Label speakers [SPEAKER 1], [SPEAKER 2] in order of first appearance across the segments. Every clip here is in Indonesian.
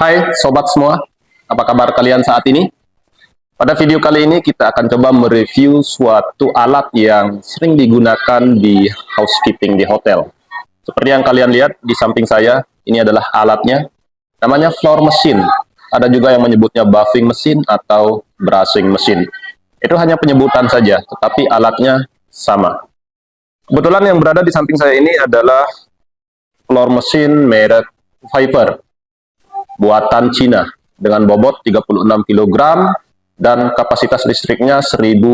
[SPEAKER 1] Hai sobat semua, apa kabar kalian saat ini? Pada video kali ini kita akan coba mereview suatu alat yang sering digunakan di housekeeping di hotel. Seperti yang kalian lihat di samping saya, ini adalah alatnya, namanya floor machine. Ada juga yang menyebutnya buffing machine atau brushing machine. Itu hanya penyebutan saja, tetapi alatnya sama. Kebetulan yang berada di samping saya ini adalah floor machine merek Viper, buatan Cina, dengan bobot 36 kg dan kapasitas listriknya 1800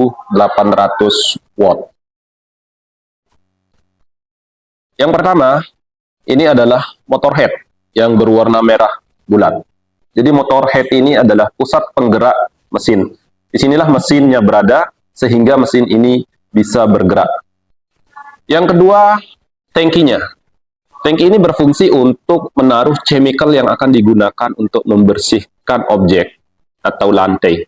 [SPEAKER 1] watt. Yang pertama, ini adalah motor head yang berwarna merah bulat. Jadi motor head ini adalah pusat penggerak mesin. Disinilah mesinnya berada, sehingga mesin ini bisa bergerak. Yang kedua, tangkinya. Tangki ini berfungsi untuk menaruh chemical yang akan digunakan untuk membersihkan objek atau lantai.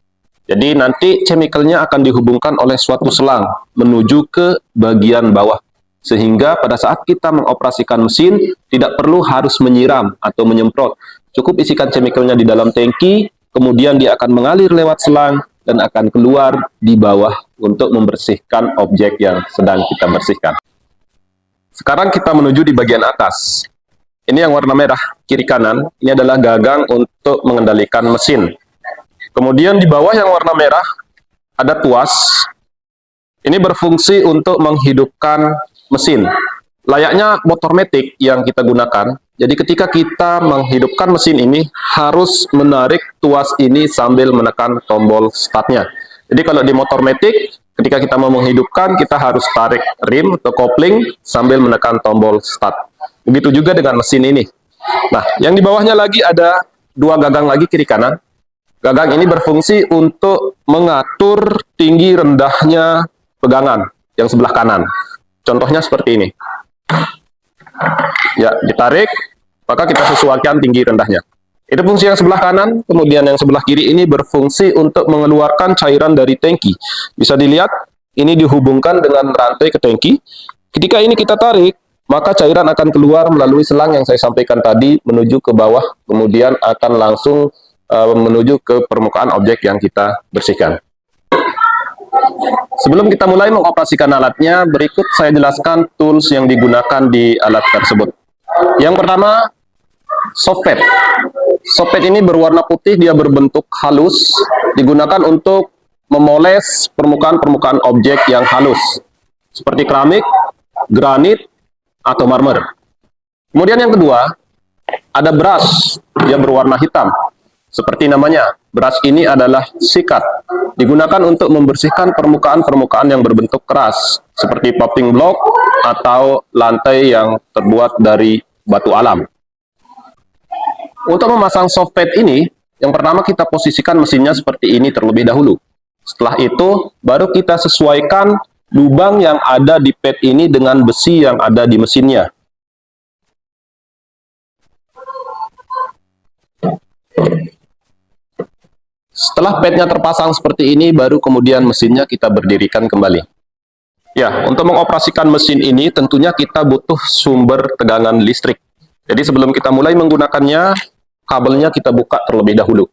[SPEAKER 1] Jadi nanti chemicalnya akan dihubungkan oleh suatu selang menuju ke bagian bawah. Sehingga pada saat kita mengoperasikan mesin, tidak perlu harus menyiram atau menyemprot. Cukup isikan chemicalnya di dalam tangki, kemudian dia akan mengalir lewat selang dan akan keluar di bawah untuk membersihkan objek yang sedang kita bersihkan. Sekarang kita menuju di bagian atas. Ini yang warna merah, kiri kanan. Ini adalah gagang untuk mengendalikan mesin. Kemudian di bawah yang warna merah, ada tuas. Ini berfungsi untuk menghidupkan mesin. Layaknya motor matic yang kita gunakan. Jadi ketika kita menghidupkan mesin ini, harus menarik tuas ini sambil menekan tombol startnya. Jadi kalau di motor matic, ketika kita mau menghidupkan, kita harus tarik rem atau kopling sambil menekan tombol start. Begitu juga dengan mesin ini. Nah, yang di bawahnya lagi ada dua gagang lagi kiri kanan. Gagang ini berfungsi untuk mengatur tinggi rendahnya pegangan yang sebelah kanan. Contohnya seperti ini. Ya, ditarik, maka kita sesuaikan tinggi rendahnya. Itu fungsi yang sebelah kanan, kemudian yang sebelah kiri ini berfungsi untuk mengeluarkan cairan dari tangki. Bisa dilihat, ini dihubungkan dengan rantai ke tangki. Ketika ini kita tarik, maka cairan akan keluar melalui selang yang saya sampaikan tadi, menuju ke bawah, kemudian akan langsung menuju ke permukaan objek yang kita bersihkan. Sebelum kita mulai mengoperasikan alatnya, berikut saya jelaskan tools yang digunakan di alat tersebut. Yang pertama, soft pad. Soft pad ini berwarna putih, dia berbentuk halus, digunakan untuk memoles permukaan-permukaan objek yang halus, seperti keramik, granit, atau marmer. Kemudian yang kedua, ada brush, dia berwarna hitam. Seperti namanya, brush ini adalah sikat, digunakan untuk membersihkan permukaan-permukaan yang berbentuk keras, seperti paving block atau lantai yang terbuat dari batu alam. Untuk memasang soft pad ini, yang pertama kita posisikan mesinnya seperti ini terlebih dahulu. Setelah itu, baru kita sesuaikan lubang yang ada di pad ini dengan besi yang ada di mesinnya. Setelah padnya terpasang seperti ini, baru kemudian mesinnya kita berdirikan kembali. Ya, untuk mengoperasikan mesin ini tentunya kita butuh sumber tegangan listrik. Jadi sebelum kita mulai menggunakannya, kabelnya kita buka terlebih dahulu.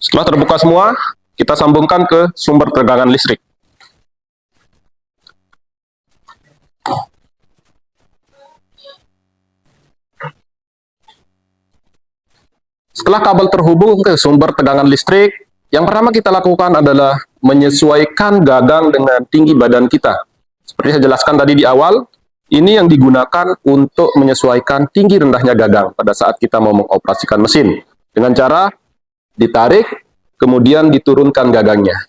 [SPEAKER 1] Setelah terbuka semua, kita sambungkan ke sumber tegangan listrik. Setelah kabel terhubung ke sumber tegangan listrik, yang pertama kita lakukan adalah menyesuaikan gagang dengan tinggi badan kita. Seperti saya jelaskan tadi di awal, ini yang digunakan untuk menyesuaikan tinggi rendahnya gagang pada saat kita mau mengoperasikan mesin. Dengan cara ditarik, kemudian diturunkan gagangnya.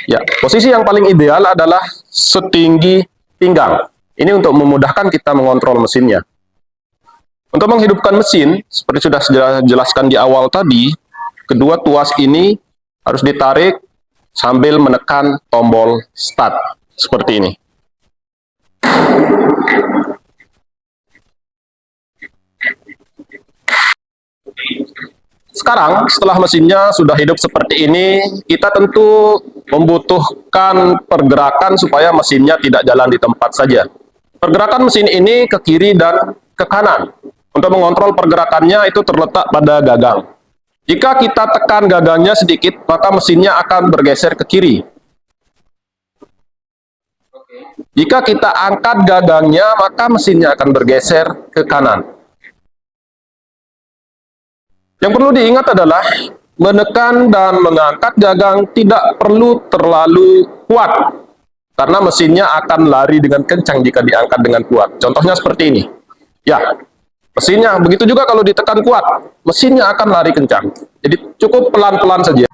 [SPEAKER 1] Ya, posisi yang paling ideal adalah setinggi pinggang. Ini untuk memudahkan kita mengontrol mesinnya. Untuk menghidupkan mesin, seperti sudah saya jelaskan di awal tadi, kedua tuas ini harus ditarik sambil menekan tombol start, seperti ini. Sekarang, setelah mesinnya sudah hidup seperti ini, kita tentu membutuhkan pergerakan supaya mesinnya tidak jalan di tempat saja. Pergerakan mesin ini ke kiri dan ke kanan. Untuk mengontrol pergerakannya itu terletak pada gagang. Jika kita tekan gagangnya sedikit, maka mesinnya akan bergeser ke kiri. Jika kita angkat gagangnya, maka mesinnya akan bergeser ke kanan. Yang perlu diingat adalah menekan dan mengangkat gagang tidak perlu terlalu kuat, karena mesinnya akan lari dengan kencang jika diangkat dengan kuat. Contohnya seperti ini. Ya, mesinnya begitu juga kalau ditekan kuat, mesinnya akan lari kencang. Jadi cukup pelan-pelan saja.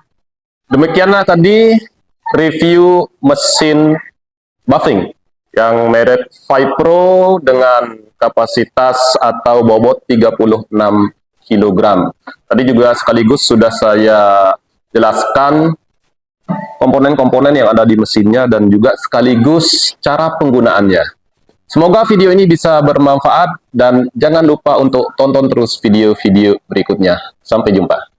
[SPEAKER 1] Demikianlah tadi review mesin buffing yang merek Vipro dengan kapasitas atau bobot 36 kg. Tadi juga sekaligus sudah saya jelaskan komponen-komponen yang ada di mesinnya dan juga sekaligus cara penggunaannya. Semoga video ini bisa bermanfaat dan jangan lupa untuk tonton terus video-video berikutnya. Sampai jumpa.